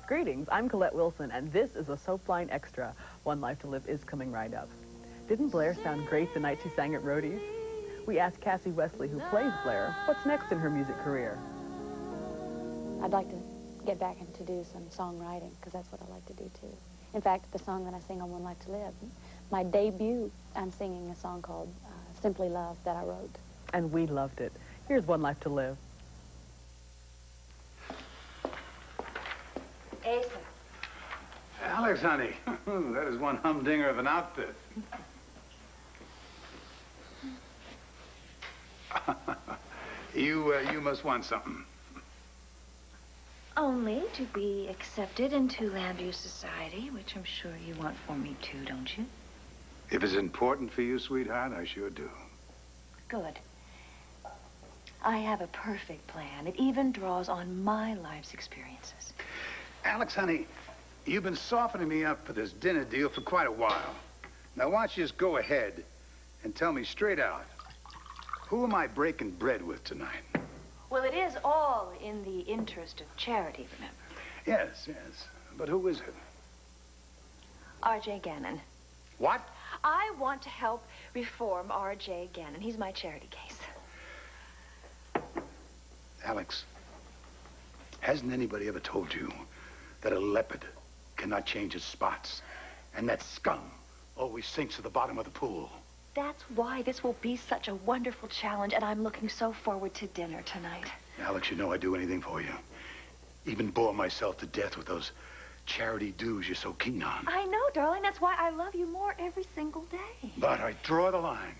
Greetings, I'm Colette Wilson, and this is a Soapline Extra. One Life to Live is coming right up. Didn't Blair sound great the night she sang at Rhodey's? We asked Cassie Wesley, who plays Blair, what's next in her music career. I'd like to get back and to do some songwriting, because that's what I like to do, too. In fact, the song that I sing on One Life to Live, my debut, I'm singing a song called Simply Love that I wrote. And we loved it. Here's One Life to Live. Asa. Alex, honey, that is one humdinger of an outfit. You must want something. Only to be accepted into Lambview Society, which I'm sure you want for me too, don't you? If it's important for you, sweetheart, I sure do. Good. I have a perfect plan. It even draws on my life's experiences. Alex, honey, you've been softening me up for this dinner deal for quite a while. Now, why don't you just go ahead and tell me straight out, who am I breaking bread with tonight? Well, it is all in the interest of charity, remember? Yes, yes. But who is it? R.J. Gannon. What? I want to help reform R.J. Gannon. He's my charity case. Alex, hasn't anybody ever told you that a leopard cannot change its spots, and that scum always sinks to the bottom of the pool? That's why this will be such a wonderful challenge, and I'm looking so forward to dinner tonight. Alex, you know I'd do anything for you. Even bore myself to death with those charity dues you're so keen on. I know, darling. That's why I love you more every single day. But I draw the line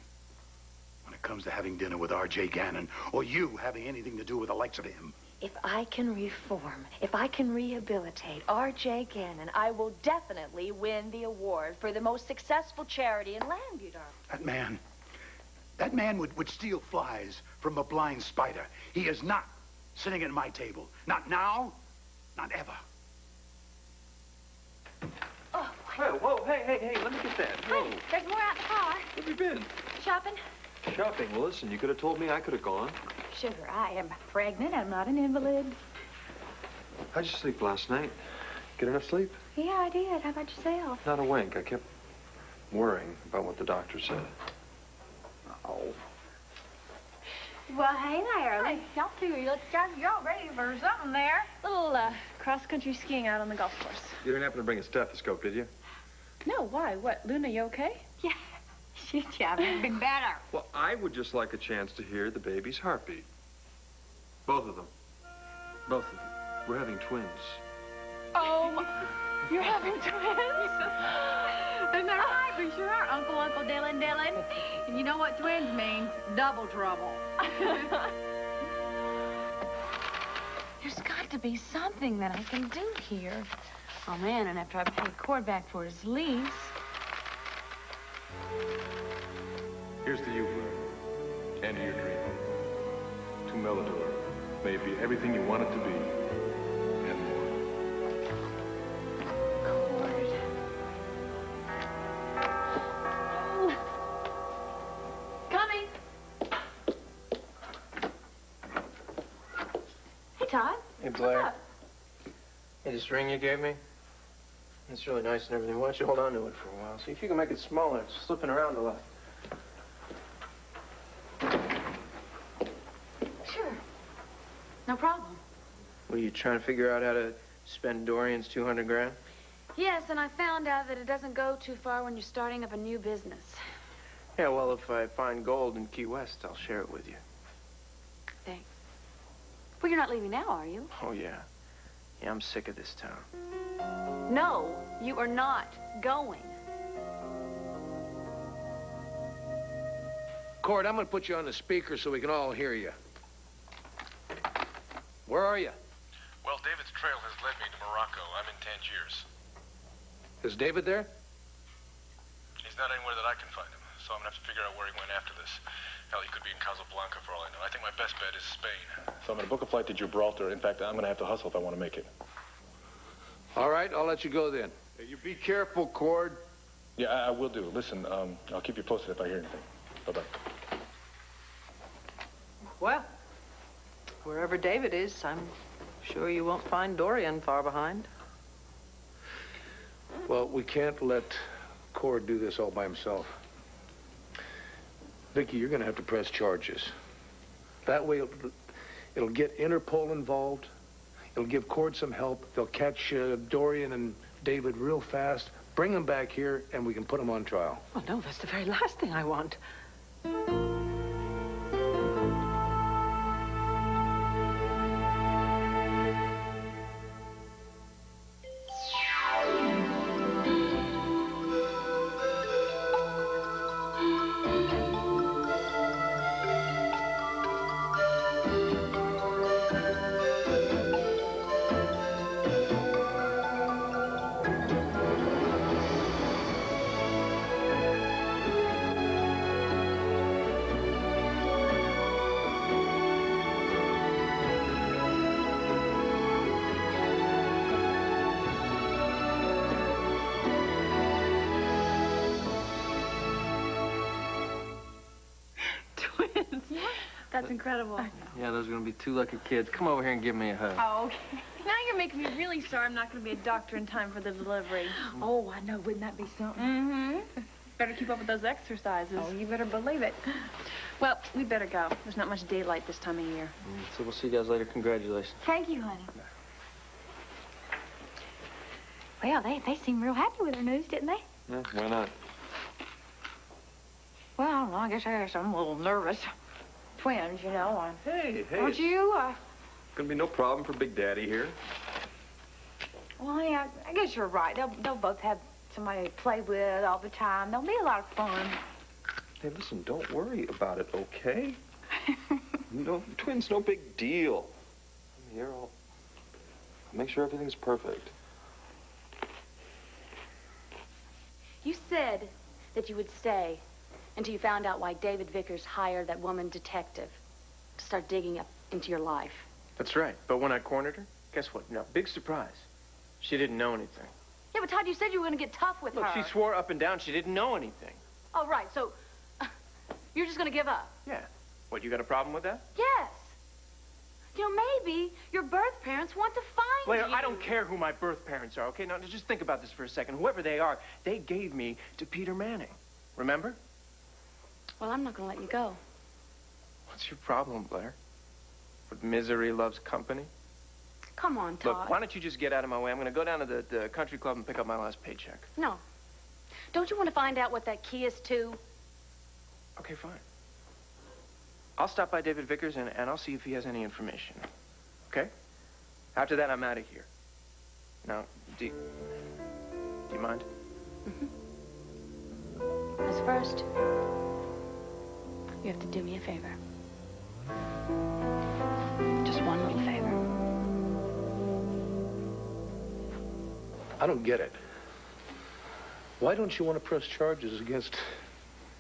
when it comes to having dinner with R.J. Gannon, or you having anything to do with the likes of him. If I can reform, if I can rehabilitate R.J. Gannon, I will definitely win the award for the most successful charity in Lambview, darling. That man would steal flies from a blind spider. He is not sitting at my table. Not now, not ever. Oh, Hey, whoa, hey, let me get that. Whoa. Hey, there's more out in the car. Where have you been? Shopping? Shopping. Well, listen, you could have told me I could have gone. Sugar, I am pregnant. I'm not an invalid. How'd you sleep last night? Get enough sleep? Yeah, I did. How about yourself? Not a wink. I kept worrying about what the doctor said. Oh. Well, hey there. Hey, y'all two, y'all ready for something there? Little cross-country skiing out on the golf course. You didn't happen to bring a stethoscope, did you? No, why? What, Luna, you okay? Yeah, shit, yeah, I've been better. Well, I would just like a chance to hear the baby's heartbeat. Both of them. Both of them. We're having twins. Oh, you're having twins? Isn't that right? We sure are, Uncle Dylan. And you know what twins means? Double trouble. There's got to be something that I can do here. Oh, man, and after I paid Cord back for his lease. Here's to you, Blair, and to your dream. To Melodor, may it be everything you want it to be, and more. Cord. Oh. Coming. Hey, Todd. Hey, Blair. What's up? Hey, this ring you gave me? It's really nice and everything. Why don't you hold on to it for a while? See if you can make it smaller. It's slipping around a lot. Sure. No problem. What, are you trying to figure out how to spend Dorian's 200 grand? Yes, and I found out that it doesn't go too far when you're starting up a new business. Yeah, well, if I find gold in Key West, I'll share it with you. Thanks. Well, you're not leaving now, are you? Oh, yeah. Yeah, I'm sick of this town. No, you are not going. Cord, I'm gonna put you on the speaker so we can all hear you. Where are you? Well, David's trail has led me to Morocco. I'm in Tangiers. Is David there? He's not anywhere that I can find him, so I'm gonna have to figure out where he went after this. Hell, he could be in Casablanca for all I know. I think my best bet is Spain. So I'm gonna book a flight to Gibraltar. In fact, I'm gonna have to hustle if I want to make it. All right, I'll let you go then. Hey, you be careful, Cord. Yeah, I will do. Listen, I'll keep you posted if I hear anything. Bye-bye. Well, wherever David is, I'm sure you won't find Dorian far behind. Well, we can't let Cord do this all by himself. Vicky, you're going to have to press charges. That way, it'll get Interpol involved. It'll give Cord some help. They'll catch Dorian and David real fast, bring them back here, and we can put them on trial. Oh, no, that's the very last thing I want. That's incredible. Yeah, those are going to be two lucky kids. Come over here and give me a hug. Oh, okay. Now you're making me really sorry I'm not going to be a doctor in time for the delivery. Oh, I know. Wouldn't that be something? Mm-hmm. Better keep up with those exercises. Oh, you better believe it. Well, we better go. There's not much daylight this time of year. So we'll see you guys later. Congratulations. Thank you, honey. Well, they seem real happy with their news, didn't they? Yeah, why not? Well, I don't know. I guess I'm a little nervous. Twins, you know. Hey, Aren't you? Gonna be no problem for Big Daddy here. Well, yeah, I guess you're right. They'll both have somebody to play with all the time. They'll be a lot of fun. Hey, listen, don't worry about it, okay? No, twins, no big deal. I'm here, I'll make sure everything's perfect. You said that you would stay until you found out why David Vickers hired that woman detective to start digging up into your life. That's right. But when I cornered her, guess what? No, big surprise. She didn't know anything. Yeah, but Todd, you said you were going to get tough with Look, her. she swore up and down she didn't know anything. Oh, right. So you're just going to give up? Yeah. What, you got a problem with that? Yes. You know, maybe your birth parents want to find Blair, you. I don't care who my birth parents are, okay? Now, just think about this for a second. Whoever they are, they gave me to Peter Manning. Remember? Well, I'm not going to let you go. What's your problem, Blair? With misery loves company? Come on, Todd. Look, why don't you just get out of my way? I'm going to go down to the country club and pick up my last paycheck. No. Don't you want to find out what that key is to? Okay, fine. I'll stop by David Vickers and I'll see if he has any information. Okay? After that, I'm out of here. Now, do you mind? Because first, you have to do me a favor. Just one little favor. I don't get it. Why don't you want to press charges against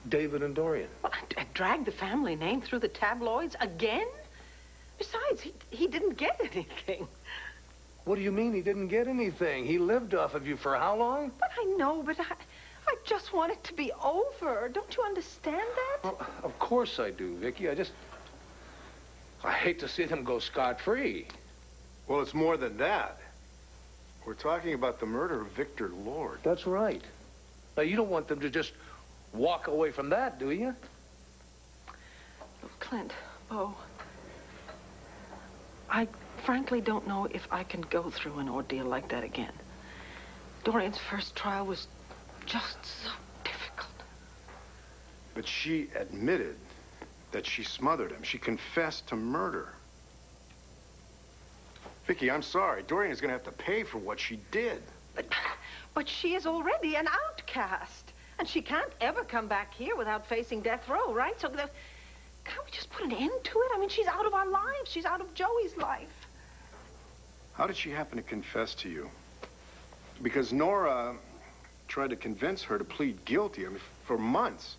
David and Dorian? Well, drag the family name through the tabloids again? Besides, he didn't get anything. What do you mean he didn't get anything? He lived off of you for how long? But I know, but I just want it to be over. Don't you understand that? Well, of course I do, Vicky. I hate to see them go scot-free. Well, it's more than that. We're talking about the murder of Victor Lord. That's right. Now, you don't want them to just walk away from that, do you? Look, Clint, Bo, I frankly don't know if I can go through an ordeal like that again. Dorian's first trial was just so difficult. But she admitted that she smothered him. She confessed to murder. Vicky, I'm sorry. Dorian is going to have to pay for what she did. But she is already an outcast. And she can't ever come back here without facing death row, right? So can't we just put an end to it? I mean, she's out of our lives. She's out of Joey's life. How did she happen to confess to you? Because Nora tried to convince her to plead guilty, I mean, for months.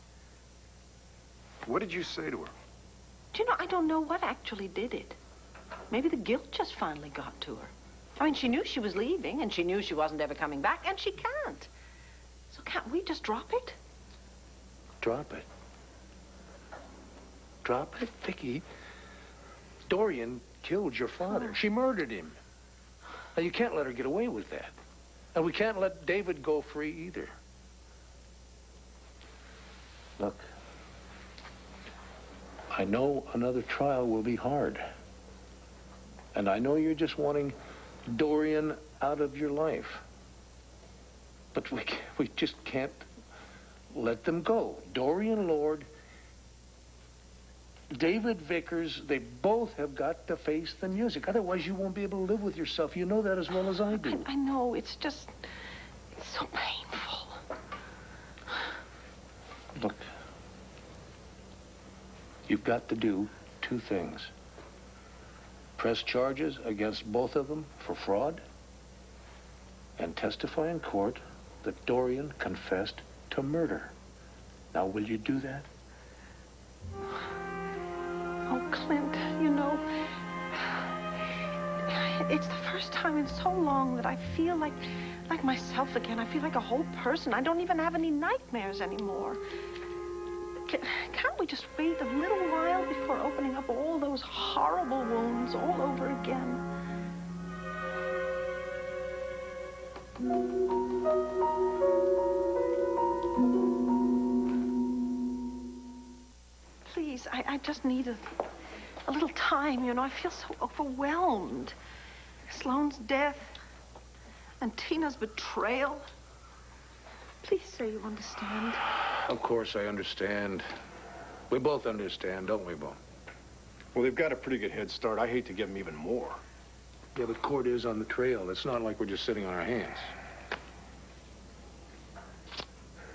What did you say to her? Do you know, I don't know what actually did it. Maybe the guilt just finally got to her. I mean, she knew she was leaving, and she knew she wasn't ever coming back, and she can't. So can't we just drop it? Drop it. Drop it, Vicky. Dorian killed your father. She murdered him. Now, you can't let her get away with that. And we can't let David go free either. Look, I know another trial will be hard. And I know you're just wanting Dorian out of your life. But we just can't let them go. Dorian Lord, David Vickers, they both have got to face the music. Otherwise, you won't be able to live with yourself. You know that as well as I do. I know. It's just... it's so painful. Look, you've got to do two things. Press charges against both of them for fraud and testify in court that Dorian confessed to murder. Now, will you do that? Oh, Clint, you know, it's the first time in so long that I feel like myself again. I feel like a whole person. I don't even have any nightmares anymore. Can't we just wait a little while before opening up all those horrible wounds all over again? Please, I just need a little time, you know. I feel so overwhelmed. Sloane's death and Tina's betrayal. Please say you understand. Of course I understand. We both understand, don't we, Bo? Well, they've got a pretty good head start. I hate to give them even more. Yeah, but court is on the trail. It's not like we're just sitting on our hands.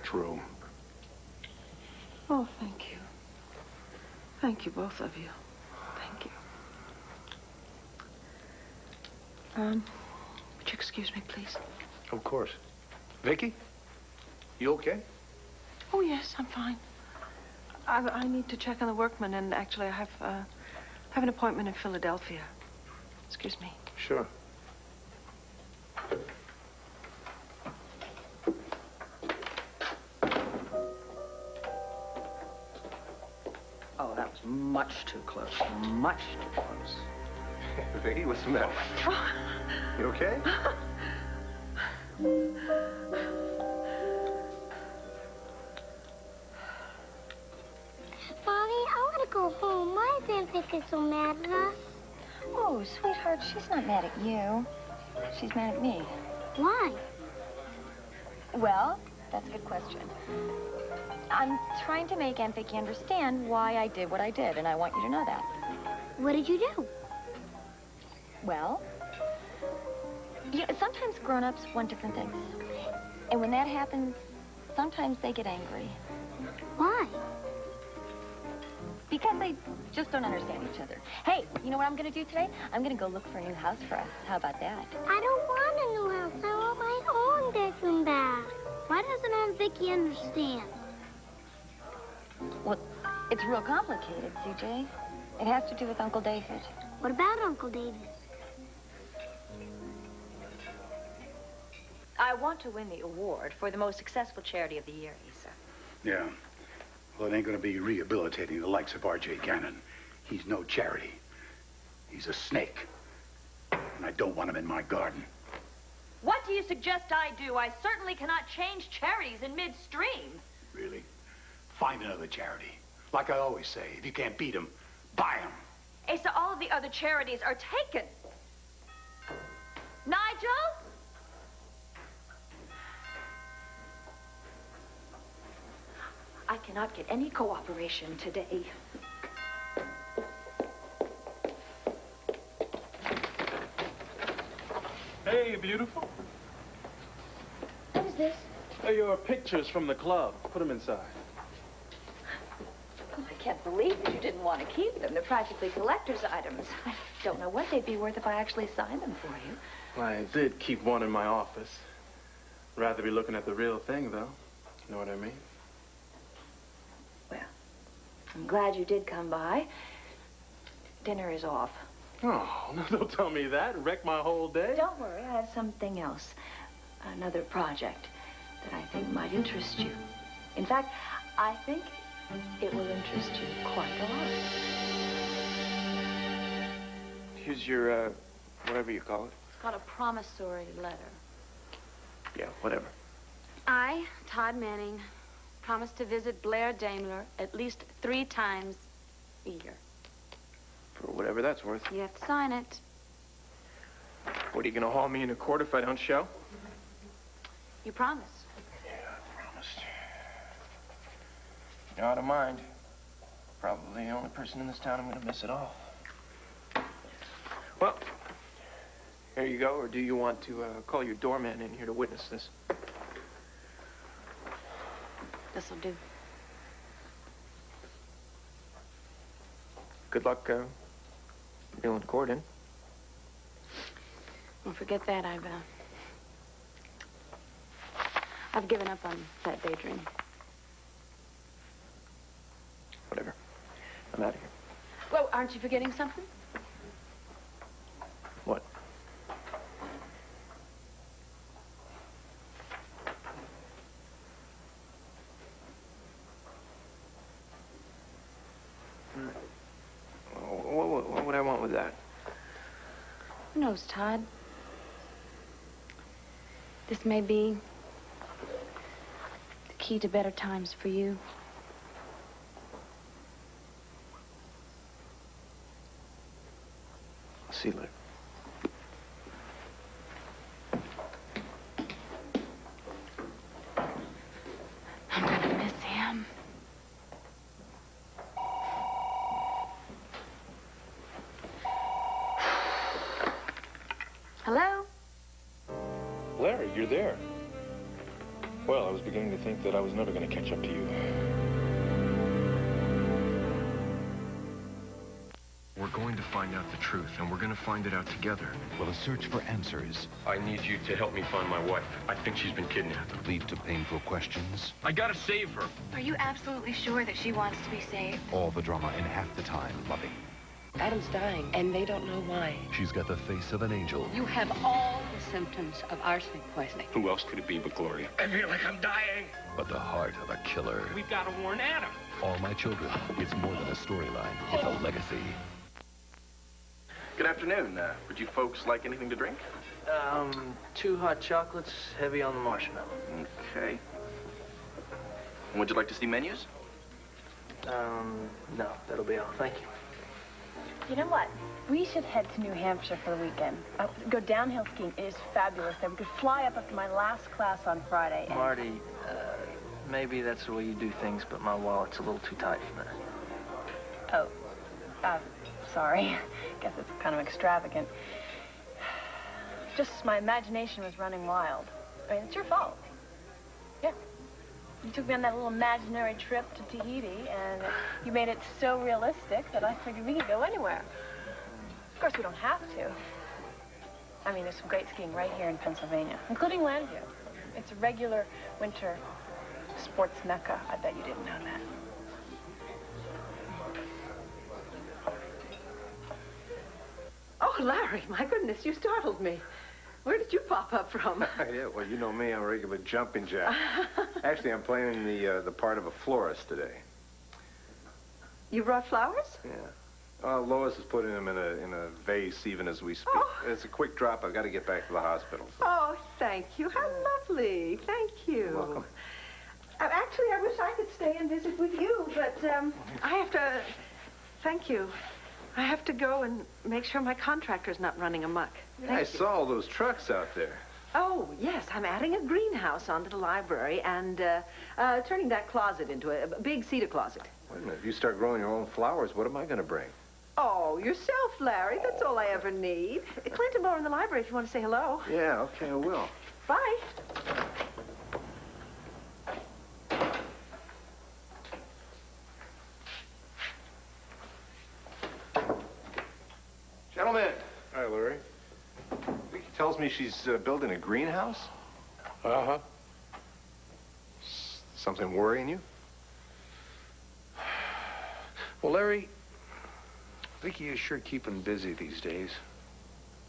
True. Oh, thank you. Thank you, both of you. Thank you. Would you excuse me, please? Of course. Vicky? You okay? Oh, yes, I'm fine. I need to check on the workmen, and actually I have an appointment in Philadelphia. Excuse me. Sure. Oh, that was much too close. Much too close. Vicky, what's the matter? You okay? Mommy, I want to go home. Why is Aunt Vicky so mad at us? Oh, sweetheart, she's not mad at you. She's mad at me. Why? Well, that's a good question. I'm trying to make Aunt Vicky understand why I did what I did, and I want you to know that. What did you do? Well, sometimes grown-ups want different things. And when that happens, sometimes they get angry. Why? Because they just don't understand each other. Hey, you know what I'm going to do today? I'm going to go look for a new house for us. How about that? I don't want a new house. I want my own bedroom back. Why doesn't Aunt Vicky understand? Well, it's real complicated, CJ. It has to do with Uncle David. What about Uncle David? I want to win the award for the most successful charity of the year, Asa. Yeah. Well, it ain't gonna be rehabilitating the likes of R.J. Gannon. He's no charity. He's a snake. And I don't want him in my garden. What do you suggest I do? I certainly cannot change charities in midstream. Really? Find another charity. Like I always say, if you can't beat them, buy them. Asa, all of the other charities are taken. Nigel? I cannot get any cooperation today. Hey, beautiful. What is this? They're your pictures from the club. Put them inside. Oh, I can't believe that you didn't want to keep them. They're practically collector's items. I don't know what they'd be worth if I actually signed them for you. I did keep one in my office. Rather be looking at the real thing, though. You know what I mean? Well, I'm glad you did come by. Dinner is off. Oh, no, don't tell me that. Wreck my whole day. Don't worry, I have something else. Another project that I think might interest you. In fact, I think it will interest you quite a lot. Here's your, whatever you call it. It's called a promissory letter. Yeah, whatever. I, Todd Manning, promise to visit Blair Daimler at least 3 times a year. For whatever that's worth. You have to sign it. What, are you gonna haul me into court if I don't show? You promise. Yeah, I promised. You're out of mind. Probably the only person in this town I'm gonna miss it all. Well, here you go, or do you want to call your doorman in here to witness this? This'll do. Good luck, reeling the cord in. Don't forget that. I've given up on that daydream. Whatever. I'm out of here. Well, aren't you forgetting something? What? What would I want with that? Who knows, Todd? This may be the key to better times for you. I'll see you later. I'm gonna miss him. Hello? Larry, you're there. Well, I was beginning to think that I was never going to catch up to you. We're going to find out the truth, and we're going to find it out together. Will a search for answers I need you to help me find my wife. I think she's been kidnapped. lead to painful questions? I gotta save her. Are you absolutely sure that she wants to be saved? All the drama in half the time, loving. Adam's dying, and they don't know why. She's got the face of an angel. You have all the symptoms of arsenic poisoning. Who else could it be but Gloria? I feel like I'm dying. But the heart of a killer. We've got to warn Adam. All My Children. It's more than a storyline. It's a legacy. Good afternoon. Would you folks like anything to drink? 2 hot chocolates, heavy on the marshmallow. Okay. And would you like to see menus? No, that'll be all. Thank you. You know what? We should head to New Hampshire for the weekend. Go downhill skiing. It is fabulous there. We could fly up after my last class on Friday. And... Marty, maybe that's the way you do things, but my wallet's a little too tight for that. Oh, sorry. Guess it's kind of extravagant. Just my imagination was running wild. I mean, it's your fault. Yeah. You took me on that little imaginary trip to Tahiti, and you made it so realistic that I figured we could go anywhere. Of course, we don't have to. I mean, there's some great skiing right here in Pennsylvania, including Landview. It's a regular winter sports mecca. I bet you didn't know that. Oh, Larry, my goodness, you startled me. Where did you pop up from? Yeah, well, you know me, I'm a regular jumping jack. Actually, I'm playing the part of a florist today. You brought flowers? Yeah. Lois is putting them in a vase even as we speak. Oh. It's a quick drop. I've got to get back to the hospital. So. Oh, thank you. How lovely. Thank you. You're welcome. Actually, I wish I could stay and visit with you, but I have to... Thank you. I have to go and make sure my contractor's not running amok. Yeah, I saw all those trucks out there. Oh, yes, I'm adding a greenhouse onto the library and turning that closet into a big cedar closet. Wait a minute. If you start growing your own flowers, what am I going to bring? Oh, yourself, Larry. That's all I ever need. Clint and Laura in the library if you want to say hello. Yeah, okay, I will. Bye. Gentlemen. Hi, Larry. Vicky tells me she's building a greenhouse. Uh-huh. Something worrying you? Well, Larry, Vicky is sure keeping busy these days.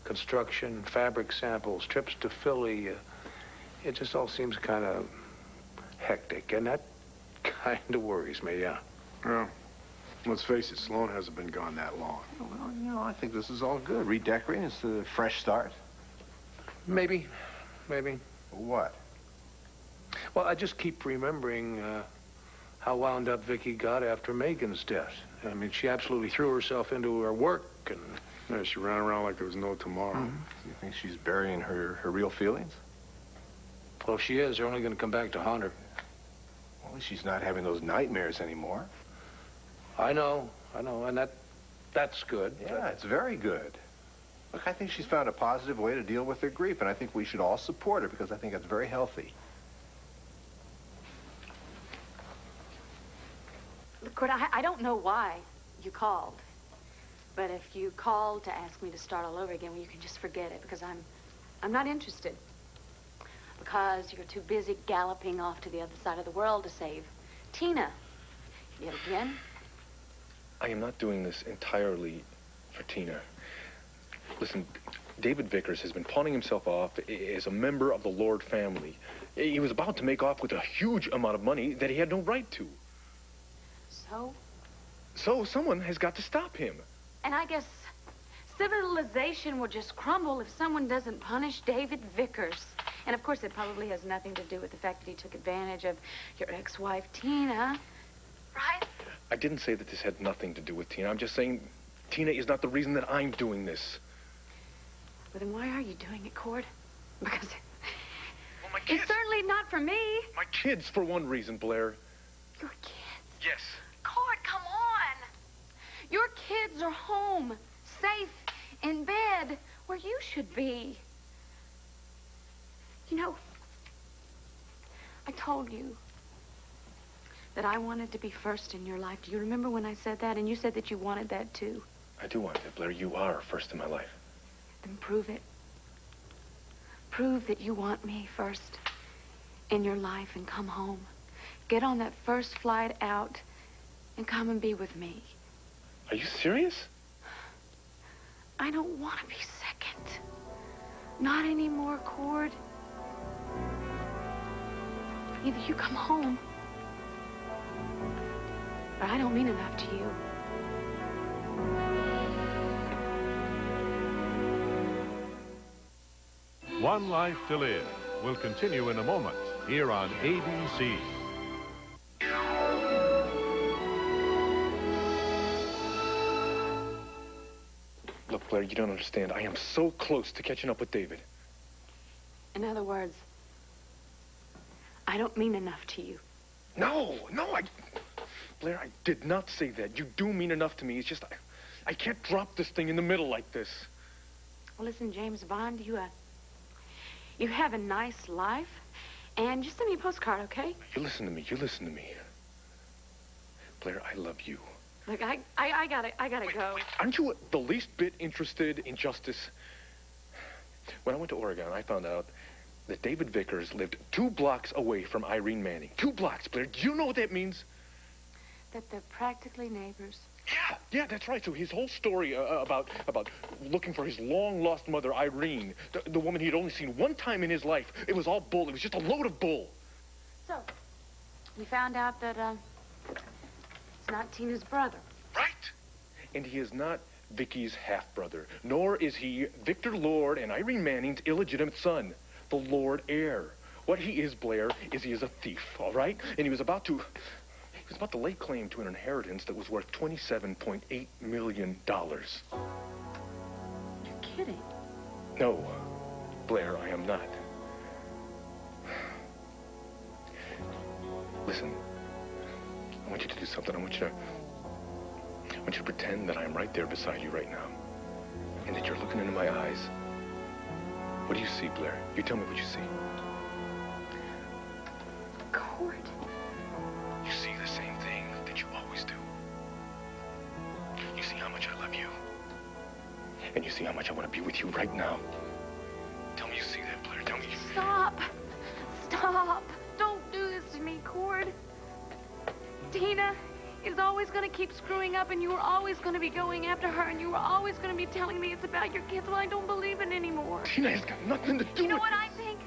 Construction, fabric samples, trips to Philly. It just all seems kind of hectic, and that kind of worries me, yeah. Well, let's face it, Sloan hasn't been gone that long. Well, you know, I think this is all good. Redecorating, it's a fresh start. Maybe. What? Well, I just keep remembering how wound up Vicky got after Megan's death. I mean, she absolutely threw herself into her work and... Yeah, she ran around like there was no tomorrow. You think she's burying her real feelings? Well, if she is, they're only going to come back to haunt her. Well, at least she's not having those nightmares anymore. I know, and that's good. Yeah, it's very good. Look, I think she's found a positive way to deal with her grief, and I think we should all support her because I think it's very healthy. Look, Cord, I don't know why you called. But if you called to ask me to start all over again, well, you can just forget it, because I'm not interested. Because you're too busy galloping off to the other side of the world to save Tina. Yet again. I am not doing this entirely for Tina. Listen, David Vickers has been pawning himself off as a member of the Lord family. He was about to make off with a huge amount of money that he had no right to. So? So someone has got to stop him. And I guess civilization will just crumble if someone doesn't punish David Vickers. And of course, it probably has nothing to do with the fact that he took advantage of your ex-wife, Tina. Right? I didn't say that this had nothing to do with Tina. I'm just saying Tina is not the reason that I'm doing this. Well, then why are you doing it, Cord? Because well, my kids. It's certainly not for me. My kids, for one reason, Blair. Your kids? Yes. Cord, come on. Your kids are home, safe, in bed, where you should be. You know, I told you that I wanted to be first in your life. Do you remember when I said that? And you said that you wanted that, too. I do want that, Blair. You are first in my life. Then prove it. Prove that you want me first in your life and come home. Get on that first flight out and come and be with me. Are you serious? I don't want to be second. Not anymore, Cord. Either you come home, or I don't mean enough to you. One Life to Live will continue in a moment here on ABC. Look, Blair, you don't understand. I am so close to catching up with David. In other words, I don't mean enough to you. No, Blair, I did not say that. You do mean enough to me. It's just, I can't drop this thing in the middle like this. Well, listen, James Bond, you have a nice life, and just send me a postcard, okay? You listen to me. Blair, I love you. Look, I gotta go. Wait, aren't you the least bit interested in justice? When I went to Oregon, I found out that David Vickers lived 2 blocks away from Irene Manning. 2 blocks, Blair. Do you know what that means? That they're practically neighbors. Yeah, that's right. So his whole story about looking for his long-lost mother, Irene, the woman he had only seen one time in his life, it was all bull. It was just a load of bull. So, you found out that, it's not Tina's brother. Right. And he is not Vicky's half-brother, nor is he Victor Lord and Irene Manning's illegitimate son, the Lord heir. What he is, Blair, is he is a thief, all right? And he was about to lay claim to an inheritance that was worth $27.8 million. You're kidding. No, Blair, I am not. Listen, I want you to do something. I want you to pretend that I am right there beside you right now, and that you're looking into my eyes. What do you see, Blair? You tell me what you see. Cord. You see the same thing that you always do. You see how much I love you. And you see how much I want to be with you right now. Tell me you see that, Blair. Tell me you... Stop. Stop. Don't do this to me, Cord. Tina is always going to keep screwing up, and you are always going to be going after her, and you are always going to be telling me it's about your kids. Well, I don't believe it anymore. Tina has got nothing to do with... You know what I think?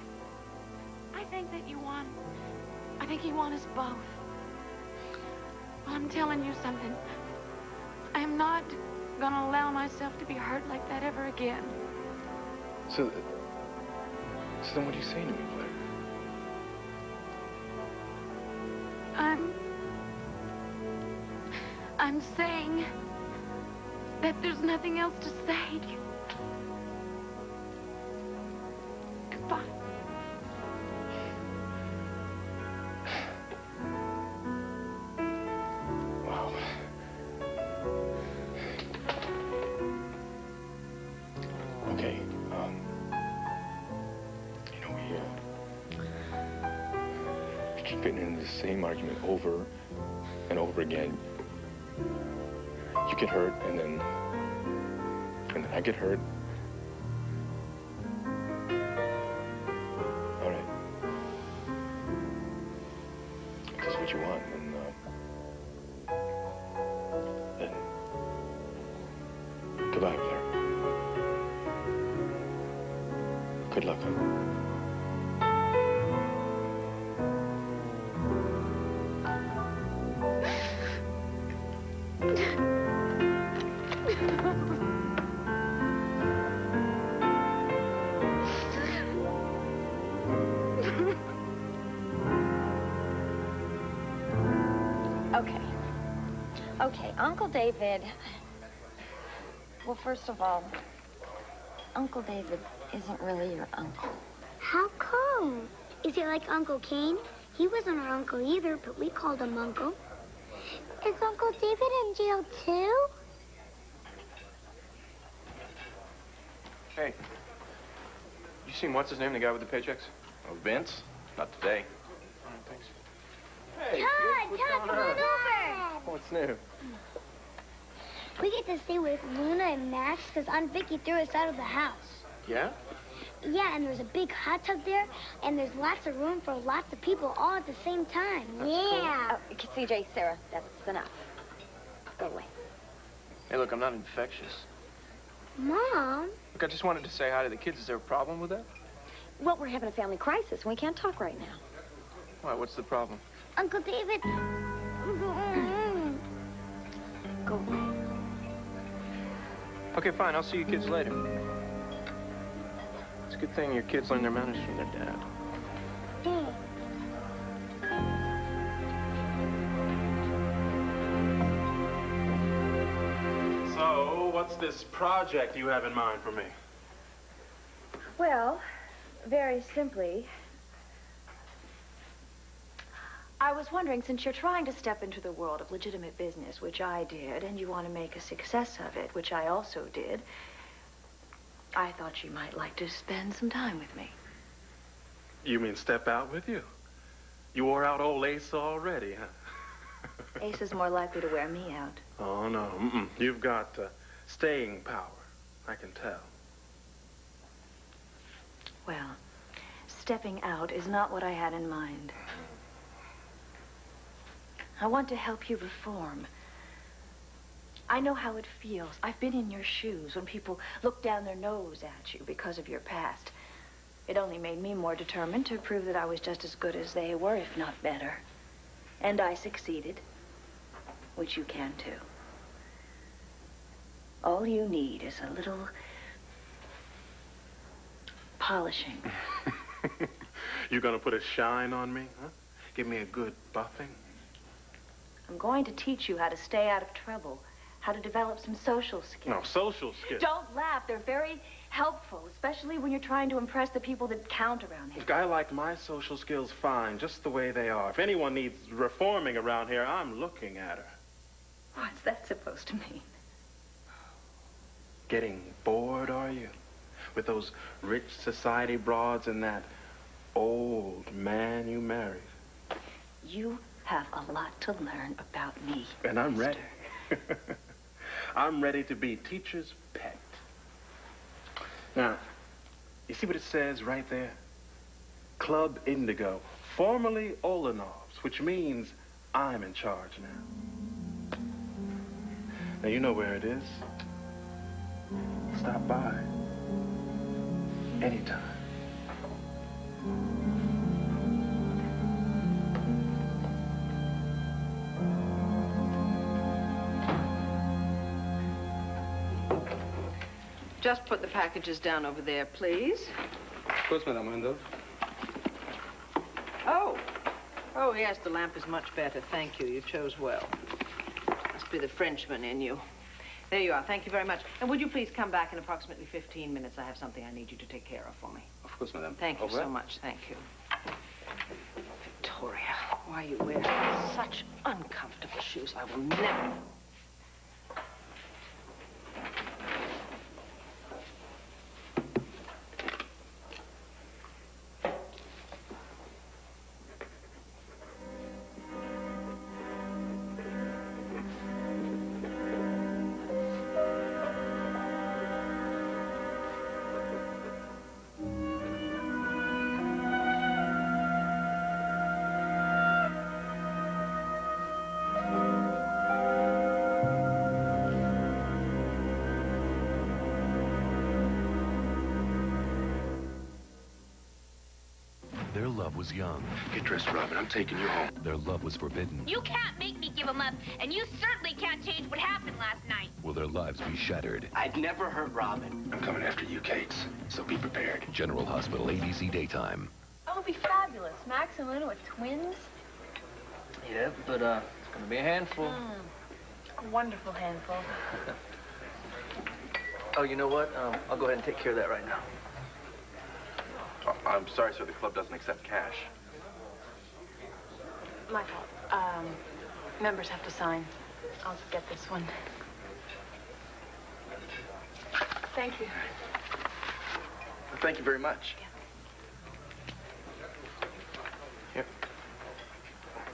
I think that you want... I think you want us both. Well, I'm telling you something. I am not going to allow myself to be hurt like that ever again. So, So then what are you saying to me, Blair? I'm saying that there's nothing else to say. Goodbye. Wow. Okay, you know, we keep getting into the same argument over and over again. You get hurt, and then I get hurt. All right. If that's what you want, then goodbye, Blair. Good luck, huh? Okay, Uncle David. Well, first of all, Uncle David isn't really your uncle. How come? Is it like Uncle Cain? He wasn't our uncle either, but we called him Uncle. Is Uncle David in jail too? Hey, you seen what's his name, the guy with the paychecks? Oh, Vince? Not today. All right, thanks. Hey, Todd, come on over. What's new? We get to stay with Luna and Max because Aunt Vicky threw us out of the house. Yeah? Yeah, and there's a big hot tub there, and there's lots of room for lots of people all at the same time. Yeah. Cool. CJ, Sarah, that's enough. Go away. Hey, look, I'm not infectious. Mom? Look, I just wanted to say hi to the kids. Is there a problem with that? Well, we're having a family crisis, and we can't talk right now. Why, what's the problem? Uncle David. Go away. Okay, fine. I'll see you kids later. It's a good thing your kids learn their manners from their dad. So, what's this project you have in mind for me? Well, very simply, I was wondering, since you're trying to step into the world of legitimate business, which I did, and you want to make a success of it, which I also did, I thought you might like to spend some time with me. You mean step out with you? You wore out old Ace already, huh? Ace is more likely to wear me out. Oh, no. You've got staying power. I can tell. Well, stepping out is not what I had in mind. I want to help you reform. I know how it feels. I've been in your shoes when people look down their nose at you because of your past. It only made me more determined to prove that I was just as good as they were, if not better. And I succeeded, which you can too. All you need is a little polishing. You gonna put a shine on me, huh? Give me a good buffing? I'm going to teach you how to stay out of trouble, how to develop some social skills. No, social skills. Don't laugh. They're very helpful, especially when you're trying to impress the people that count around here. Look, I like my social skills fine, just the way they are. If anyone needs reforming around here, I'm looking at her. What's that supposed to mean? Getting bored, are you? With those rich society broads and that old man you married? You have a lot to learn about me. And I'm ready. I'm ready to be teacher's pet. Now, you see what it says right there? Club Indigo, formerly Olanov's, which means I'm in charge now. Now, you know where it is. Stop by. Anytime. Just put the packages down over there, please. course, Madame Wendell. Oh. Oh, yes, the lamp is much better. Thank you. You chose well. Must be the Frenchman in you. There you are. Thank you very much. And would you please come back in approximately 15 minutes? I have something I need you to take care of for me. Of course, Madame. Thank you so much. Thank you. Victoria, why you wear such uncomfortable shoes? I will never... Their love was young. Get dressed, Robin. I'm taking you home. Their love was forbidden. You can't make me give him up, and you certainly can't change what happened last night. Will their lives be shattered? I'd never hurt Robin. I'm coming after you, Cates, so be prepared. General Hospital, ABC Daytime. Oh, it'll be fabulous. Max and Luna with twins. Yeah, but it's gonna be a handful. A wonderful handful. Oh, you know what? I'll go ahead and take care of that right now. I'm sorry, sir. The club doesn't accept cash. My fault. Members have to sign. I'll get this one. Thank you. Thank you very much. Here.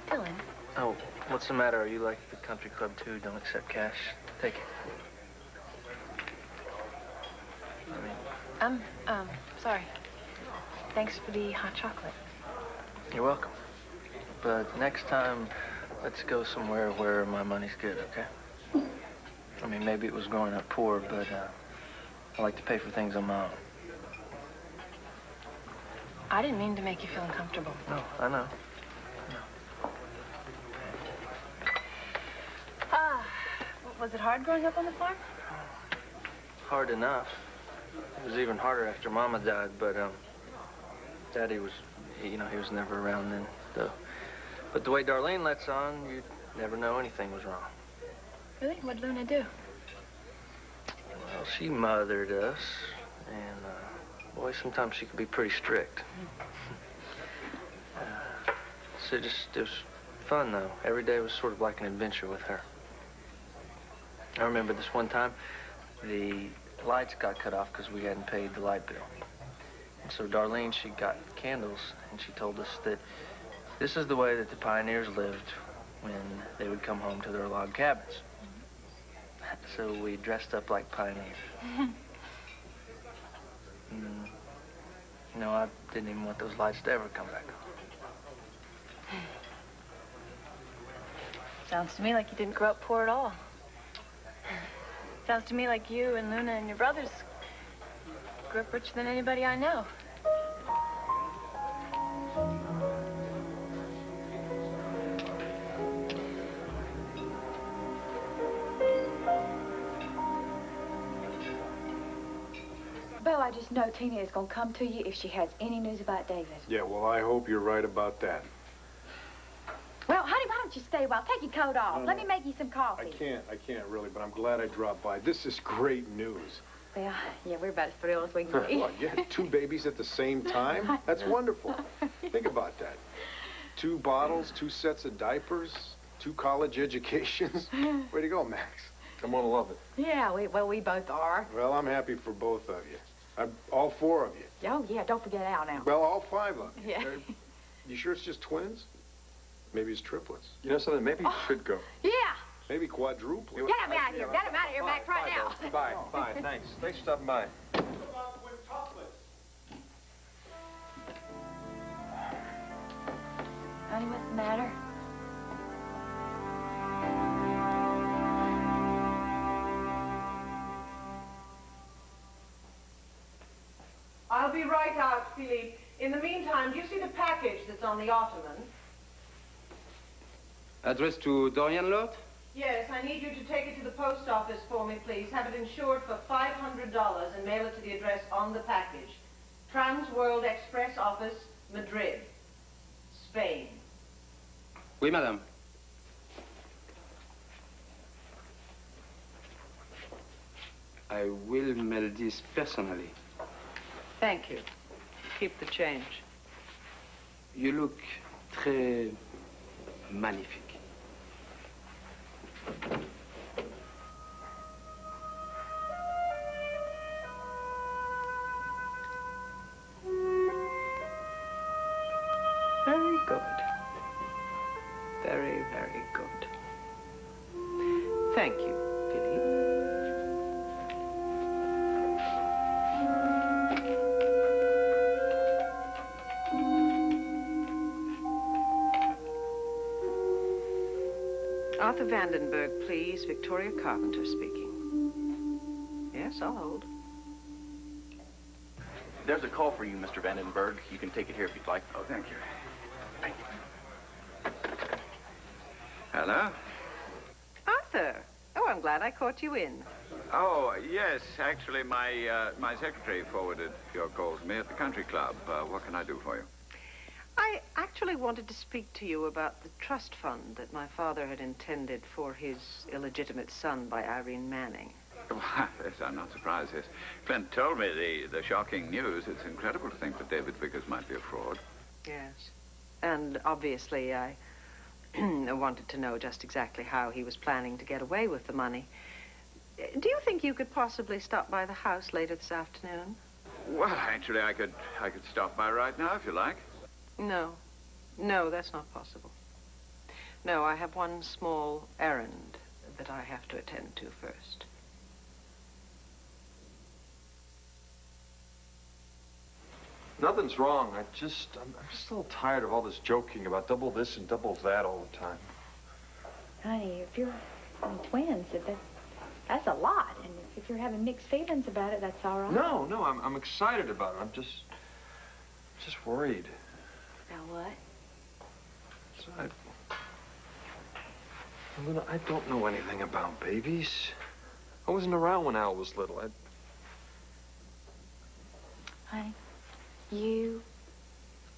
Dylan. Oh, what's the matter? Are you like the country club, too? Don't accept cash? Take it. Sorry. Thanks for the hot chocolate. You're welcome. But next time, let's go somewhere where my money's good, okay? I mean, maybe it was growing up poor, but I like to pay for things on my own. I didn't mean to make you feel uncomfortable. No, I know. Was it hard growing up on the farm? Hard enough. It was even harder after Mama died, but Daddy was, he was never around then, though. But the way Darlene lets on, you'd never know anything was wrong. Really? What'd Luna do? Well, she mothered us, and boy, sometimes she could be pretty strict. So it was fun, though. Every day was sort of like an adventure with her. I remember this one time, the lights got cut off because we hadn't paid the light bill. And so Darlene, she got candles, and she told us that this is the way that the pioneers lived when they would come home to their log cabins. So we dressed up like pioneers. I didn't even want those lights to ever come back on. Sounds to me like you didn't grow up poor at all. Sounds to me like you and Luna and your brothers grew up richer than anybody I know. Bill, I just know Tina is going to come to you if she has any news about David. Yeah, well, I hope you're right about that. Well, honey, why don't you stay a while? Take your coat off. Let me make you some coffee. I can't really, but I'm glad I dropped by. This is great news. Well, yeah, we're about as thrilled as we can be. What, you had 2 babies at the same time? That's wonderful. Think about that. 2 bottles, 2 sets of diapers, 2 college educations. Way to go, Max. I'm gonna love it. Yeah, we both are. Well, I'm happy for both of you. All 4 of you. Oh, yeah, don't forget Al now. Well, all 5 of you. Yeah. You sure it's just twins? Maybe it's triplets. You know something? Maybe you should go. Yeah. Maybe quadruplets. Get him out of here. Get him out of here, Max, right now. Bye, thanks. Thanks for stopping by. Honey, what's the matter? I'll be right out, Philippe. In the meantime, do you see the package that's on the ottoman? Address to Dorian Lord? Yes, I need you to take it to the post office for me, please. Have it insured for $500 and mail it to the address on the package. Trans World Office, Madrid, Spain. Oui, madame. I will mail this personally. Thank you. Keep the change. You look très magnifique. Very good. Very, very good. Thank you, Philippe. Arthur Vandenberg, please. Victoria Carpenter speaking. Yes, I'll hold. There's a call for you, Mr. Vandenberg. You can take it here if you'd like. Oh, thank you. Thank you. Hello? Arthur! Oh, I'm glad I caught you in. Oh, yes. Actually, my secretary forwarded your call to me at the country club. What can I do for you? I actually wanted to speak to you about the trust fund that my father had intended for his illegitimate son by Irene Manning. Why, yes, I'm not surprised. Yes. Clint told me the shocking news. It's incredible to think that David Vickers might be a fraud. Yes. And obviously, I wanted to know just exactly how he was planning to get away with the money. Do you think you could possibly stop by the house later this afternoon? Well, actually, I could stop by right now if you like. No. No, that's not possible. No, I have one small errand that I have to attend to first. Nothing's wrong. I'm just a little tired of all this joking about double this and double that all the time. Honey, if you're twins, that's a lot. And if you're having mixed feelings about it, that's all right. No, I'm excited about it. I'm just worried. About what? Luna, I don't know anything about babies. I wasn't around when Al was little. Honey, you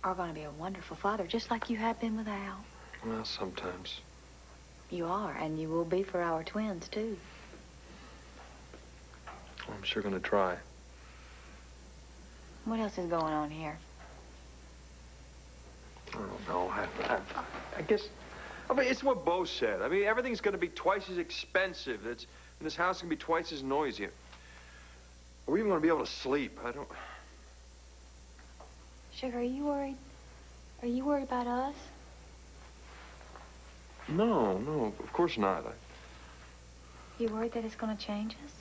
are going to be a wonderful father, just like you have been with Al. Well, sometimes. You are, and you will be for our twins, too. I'm sure going to try. What else is going on here? I don't know. I guess, it's what Bo said. I mean, everything's going to be twice as expensive. And this house is going to be twice as noisy. Are we even going to be able to sleep? I don't... Sugar, are you worried? Are you worried about us? No, of course not. You worried that it's going to change us?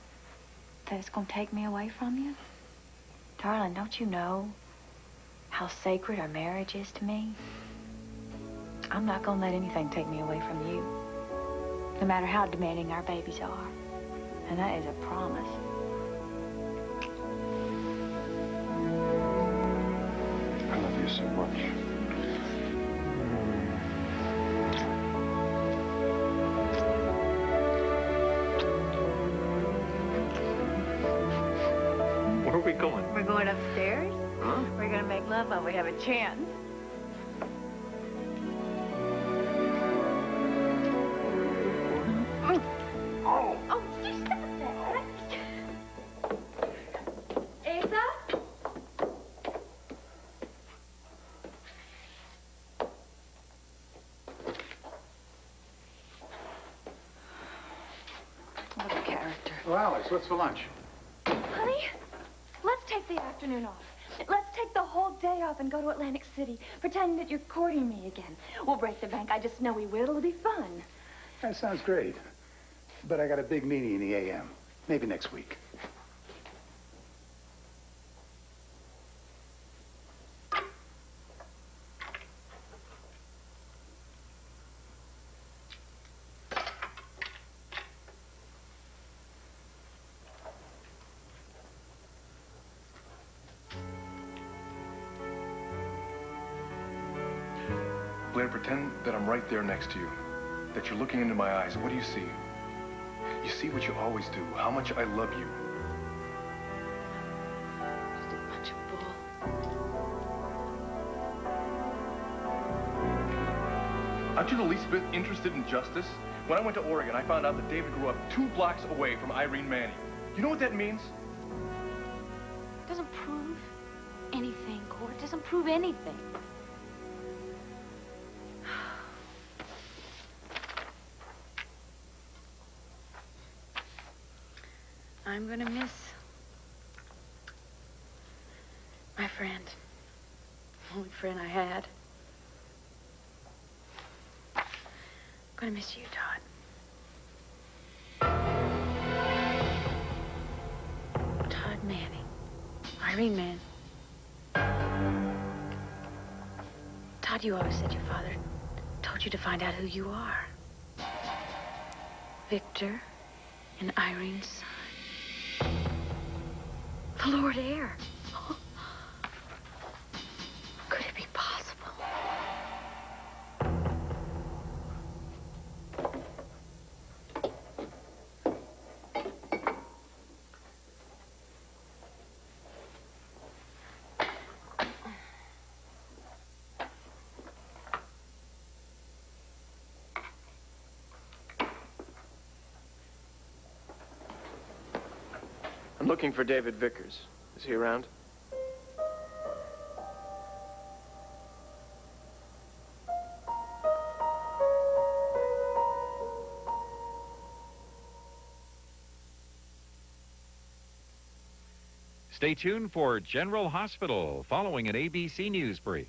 That it's going to take me away from you? Darling, don't you know how sacred our marriage is to me? I'm not going to let anything take me away from you, no matter how demanding our babies are. And that is a promise. I love you so much. Where are we going? We're going upstairs. Huh? We're going to make love while we have a chance. Oh! Oh, you stop that. Asa? What a character. Well, Alex, what's for lunch? Honey, let's take the afternoon off. Let's take the whole day off and go to Atlantic City, pretending that you're courting me again. We'll break the bank. I just know we will. It'll be fun. That sounds great. But I got a big meeting in the AM. Maybe next week. Blair, pretend that I'm right there next to you, that you're looking into my eyes. What do you see? You see what you always do, how much I love you. Just a bunch of bull. Aren't you the least bit interested in justice? When I went to Oregon, I found out that David grew up 2 blocks away from Irene Manning. You know what that means? It doesn't prove anything, Court. It doesn't prove anything. I'm gonna miss my friend. The only friend I had. I'm gonna miss you, Todd. Todd Manning. Irene Manning. Todd, you always said your father told you to find out who you are. Victor and Irene's son. The Lord Air. Could it be possible? I'm looking for David Vickers. Is he around? Stay tuned for General Hospital following an ABC News brief.